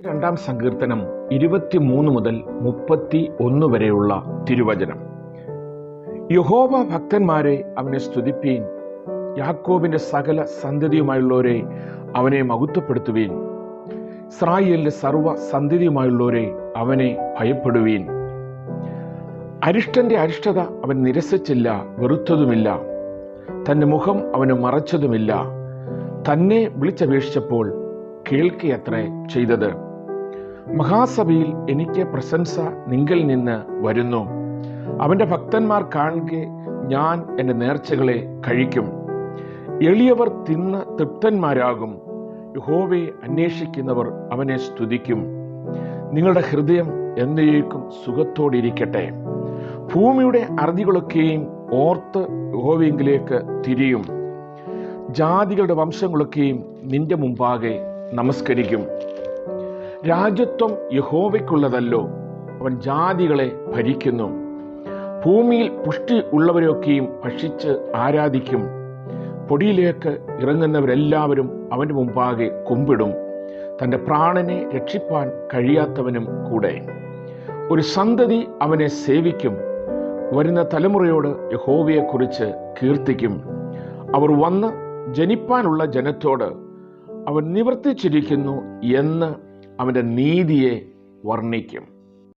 2-ാം സങ്കീർത്തനം 23 മുതൽ 31 വരെയുള്ള തിരുവചനം. യഹോവ ഭക്തന്മാരെ അവനെ സ്തുതിപ്പീൻ, യാക്കോബിന്റെ സകല സന്തതിയുമായുള്ളവരെ അവനെ മഹത്വപ്പെടുത്തുവീൻ. ഇസ്രായേലിന്റെ സർവ്വ സന്തതിയുമായുള്ളവരെ അവനെ ഭയപ്പെടുവീൻ. അരിഷ്ടന്റെ അരിഷ്ടത അവൻ നിരസിച്ചില്ല, വെറുത്തതുമില്ല. തന്റെ മുഖം അവന് മറച്ചതുമില്ല. തന്നെ വിളിച്ചപേക്ഷിച്ചപ്പോൾ കേൾക്കുകയത്രേ ചെയ്തത്. മഹാസഭയിൽ എനിക്ക് പ്രശംസ നിങ്കിൽ നിന്ന് വരുന്നു. അവന്റെ ഭക്തന്മാർ കാണുക ഞാൻ എൻ്റെ നേർച്ചകളെ കഴിക്കും. എളിയവർ തിന്ന് തൃപ്തന്മാരാകും. യഹോവയെ അന്വേഷിക്കുന്നവർ അവനെ സ്തുതിക്കും. നിങ്ങളുടെ ഹൃദയം എന്നേക്കും സുഖത്തോടിരിക്കട്ടെ. ഭൂമിയുടെ അറുതികളൊക്കെയും ഓർത്ത് യഹോവയെങ്കിലേക്ക് തിരിയും. ജാതികളുടെ വംശങ്ങളൊക്കെയും നിന്റെ മുമ്പാകെ നമസ്കരിക്കും. രാജ്യത്വം യഹോവയ്ക്കുള്ളതല്ലോ, അവൻ ജാതികളെ ഭരിക്കുന്നു. ഭൂമിയിൽ പുഷ്ടി ഉള്ളവരൊക്കെയും ഭക്ഷിച്ച് ആരാധിക്കും. പൊടിയിലേക്ക് ഇറങ്ങുന്നവരെല്ലാവരും അവൻ്റെ മുമ്പാകെ കുമ്പിടും. തൻ്റെ പ്രാണനെ രക്ഷിപ്പാൻ കഴിയാത്തവനും കൂടെ. ഒരു സന്തതി അവനെ സേവിക്കും. വരുന്ന തലമുറയോട് യഹോവയെക്കുറിച്ച് കീർത്തിക്കും. അവർ വന്ന് ജനിപ്പാനുള്ള ജനത്തോട് അവൻ നിവർത്തിച്ചിരിക്കുന്നു എന്ന് അവൻ്റെ നീതിയെ വർണ്ണിക്കും.